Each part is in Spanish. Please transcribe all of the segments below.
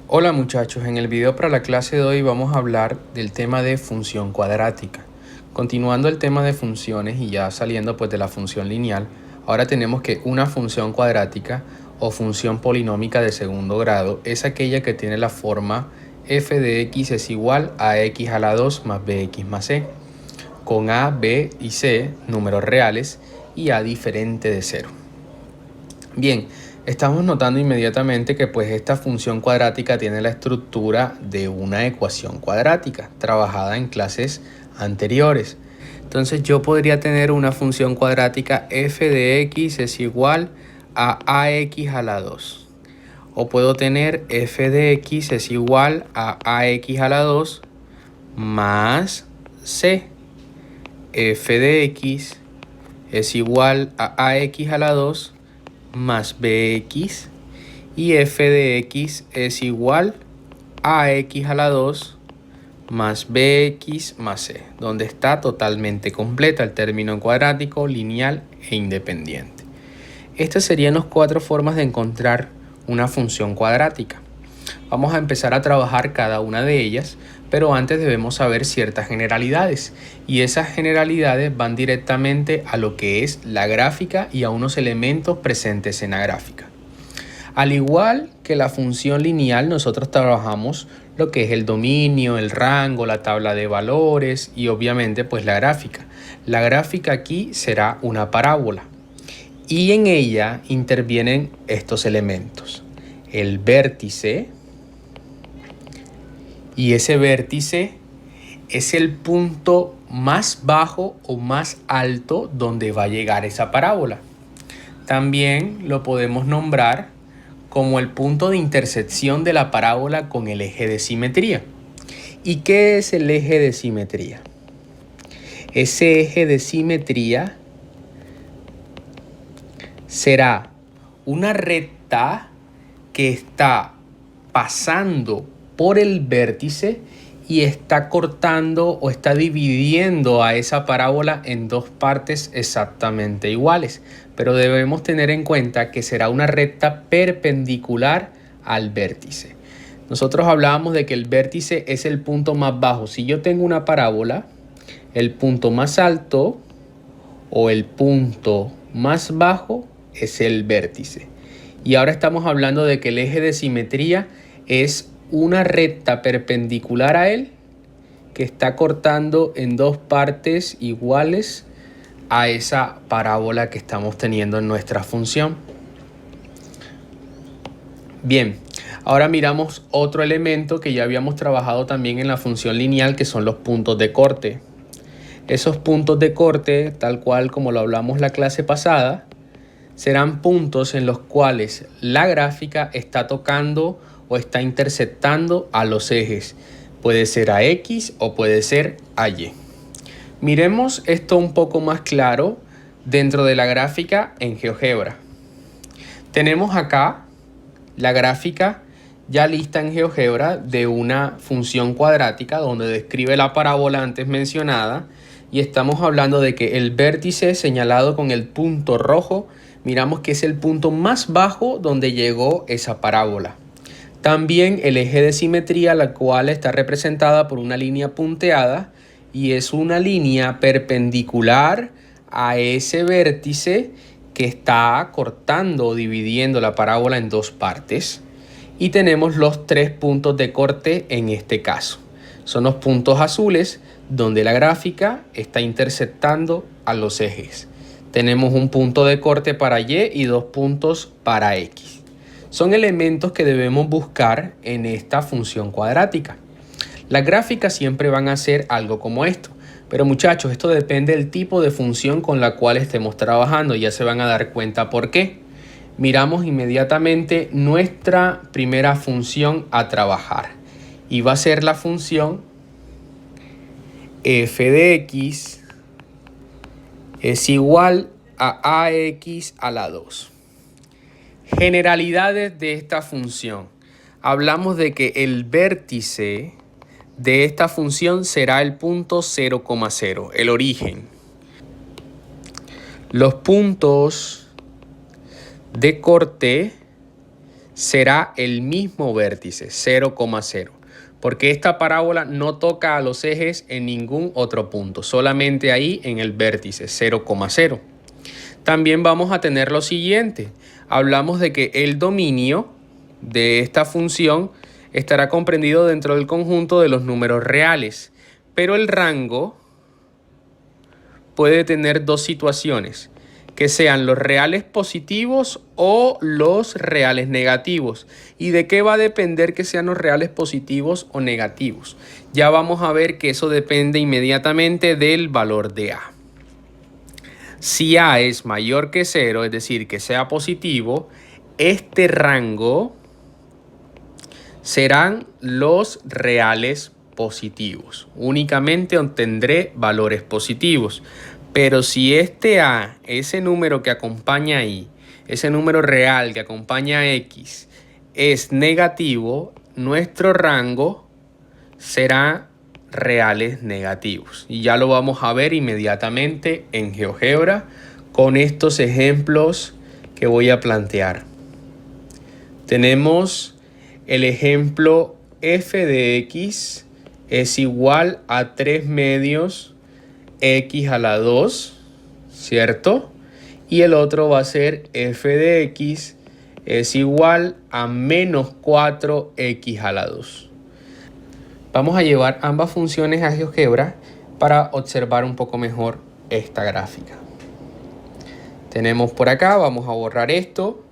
Hola muchachos, en el video para la clase de hoy vamos a hablar del tema de función cuadrática. Continuando el tema de funciones y ya saliendo pues de la función lineal, ahora tenemos que una función cuadrática o función polinómica de segundo grado es aquella que tiene la forma f de x es igual a x a la 2 más bx más c, con a, b y c números reales y a diferente de 0. Bien, estamos notando inmediatamente que pues esta función cuadrática tiene la estructura de una ecuación cuadrática trabajada en clases anteriores. Entonces yo podría tener una función cuadrática f de x es igual a ax a la 2. O puedo tener f de x es igual a ax a la 2 más c. F de x es igual a ax a la 2 más bx y f de x es igual a x a la 2 más bx más c, donde está totalmente completa el término cuadrático, lineal e independiente. Estas serían las 4 formas de encontrar una función cuadrática. Vamos a empezar a trabajar cada una de ellas, pero antes debemos saber ciertas generalidades, y esas generalidades van directamente a lo que es la gráfica y a unos elementos presentes en la gráfica. Al igual que la función lineal, nosotros trabajamos lo que es el dominio, el rango, la tabla de valores y obviamente pues la gráfica. La gráfica aquí será una parábola y en ella intervienen estos elementos: el vértice, y ese vértice es el punto más bajo o más alto donde va a llegar esa parábola. También lo podemos nombrar como el punto de intersección de la parábola con el eje de simetría. ¿Y qué es el eje de simetría? Ese eje de simetría será una recta que está pasando por el vértice y está cortando o está dividiendo a esa parábola en dos partes exactamente iguales. Pero debemos tener en cuenta que será una recta perpendicular al vértice. Nosotros hablábamos de que el vértice es el punto más bajo. Si yo tengo una parábola, el punto más alto o el punto más bajo es el vértice. Y ahora estamos hablando de que el eje de simetría es una recta perpendicular a él que está cortando en dos partes iguales a esa parábola que estamos teniendo en nuestra función. Bien, ahora miramos otro elemento que ya habíamos trabajado también en la función lineal, que son los puntos de corte. Esos puntos de corte, tal cual como lo hablamos la clase pasada, serán puntos en los cuales la gráfica está tocando o está intersectando a los ejes. Puede ser a X o puede ser a Y. Miremos esto un poco más claro dentro de la gráfica en GeoGebra. Tenemos acá la gráfica ya lista en GeoGebra de una función cuadrática donde describe la parábola antes mencionada, y estamos hablando de que el vértice señalado con el punto rojo, miramos que es el punto más bajo donde llegó esa parábola. También el eje de simetría, la cual está representada por una línea punteada y es una línea perpendicular a ese vértice que está cortando o dividiendo la parábola en dos partes. Y tenemos los 3 puntos de corte en este caso. Son los puntos azules donde la gráfica está intersectando a los ejes. Tenemos un punto de corte para Y y 2 puntos para X. Son elementos que debemos buscar en esta función cuadrática. Las gráficas siempre van a ser algo como esto. Pero muchachos, esto depende del tipo de función con la cual estemos trabajando. Ya se van a dar cuenta por qué. Miramos inmediatamente nuestra primera función a trabajar. Y va a ser la función f de x es igual a ax a la 2. Generalidades de esta función. Hablamos de que el vértice de esta función será el punto 0,0, el origen. Los puntos de corte será el mismo vértice, 0,0. Porque esta parábola no toca a los ejes en ningún otro punto, solamente ahí en el vértice, 0,0. También vamos a tener lo siguiente. Hablamos de que el dominio de esta función estará comprendido dentro del conjunto de los números reales, pero el rango puede tener dos situaciones, que sean los reales positivos o los reales negativos. ¿Y de qué va a depender que sean los reales positivos o negativos? Ya vamos a ver que eso depende inmediatamente del valor de A. Si A es mayor que 0, es decir, que sea positivo, este rango serán los reales positivos. Únicamente obtendré valores positivos. Pero si este A, ese número que acompaña ahí, ese número real que acompaña a X, es negativo, nuestro rango será reales negativos. Y ya lo vamos a ver inmediatamente en GeoGebra con estos ejemplos que voy a plantear. Tenemos el ejemplo f de x es igual a 3 medios x a la 2, ¿cierto? Y el otro va a ser f de x es igual a menos 4x a la 2. Vamos a llevar ambas funciones a GeoGebra para observar un poco mejor esta gráfica. Tenemos por acá, vamos a borrar esto,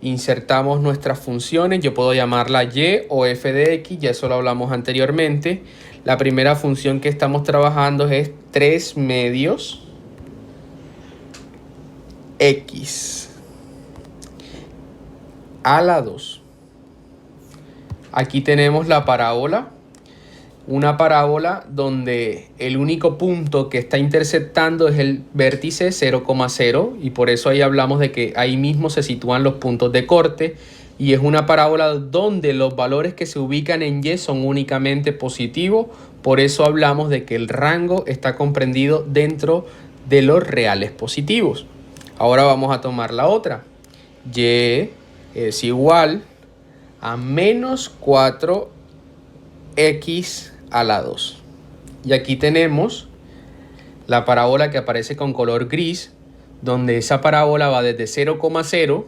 insertamos nuestras funciones, yo puedo llamarla y o f de x, ya eso lo hablamos anteriormente. La primera función que estamos trabajando es 3 medios x a la 2. Aquí tenemos la parábola. Una parábola donde el único punto que está interceptando es el vértice 0,0 y por eso ahí hablamos de que ahí mismo se sitúan los puntos de corte, y es una parábola donde los valores que se ubican en y son únicamente positivos, por eso hablamos de que el rango está comprendido dentro de los reales positivos. Ahora vamos a tomar la otra. Y es igual a menos 4x a la 2. Y aquí tenemos la parábola que aparece con color gris, donde esa parábola va desde 0,0,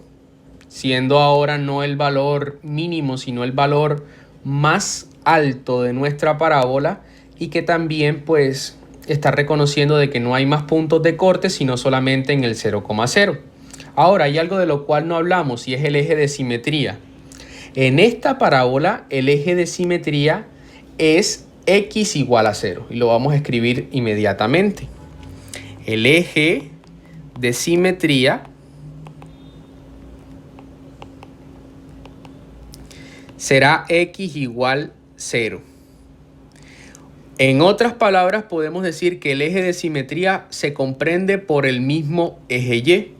siendo ahora no el valor mínimo, sino el valor más alto de nuestra parábola, y que también pues está reconociendo de que no hay más puntos de corte, sino solamente en el 0,0. Ahora hay algo de lo cual no hablamos y es el eje de simetría. En esta parábola el eje de simetría es x igual a 0 y lo vamos a escribir inmediatamente. El eje de simetría será x igual 0. En otras palabras podemos decir que el eje de simetría se comprende por el mismo eje y.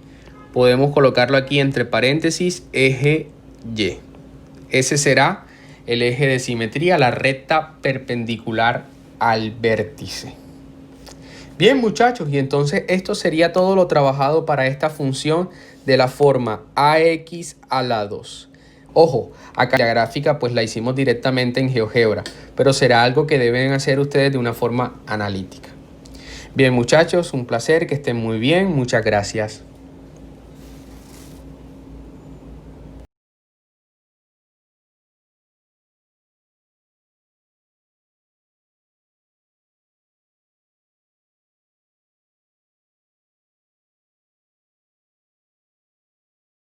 Podemos colocarlo aquí entre paréntesis, eje y. Ese será el eje de simetría, la recta perpendicular al vértice. Bien, muchachos, y entonces esto sería todo lo trabajado para esta función de la forma ax a la 2. Ojo, acá la gráfica pues la hicimos directamente en GeoGebra, pero será algo que deben hacer ustedes de una forma analítica. Bien, muchachos, un placer, que estén muy bien, muchas gracias.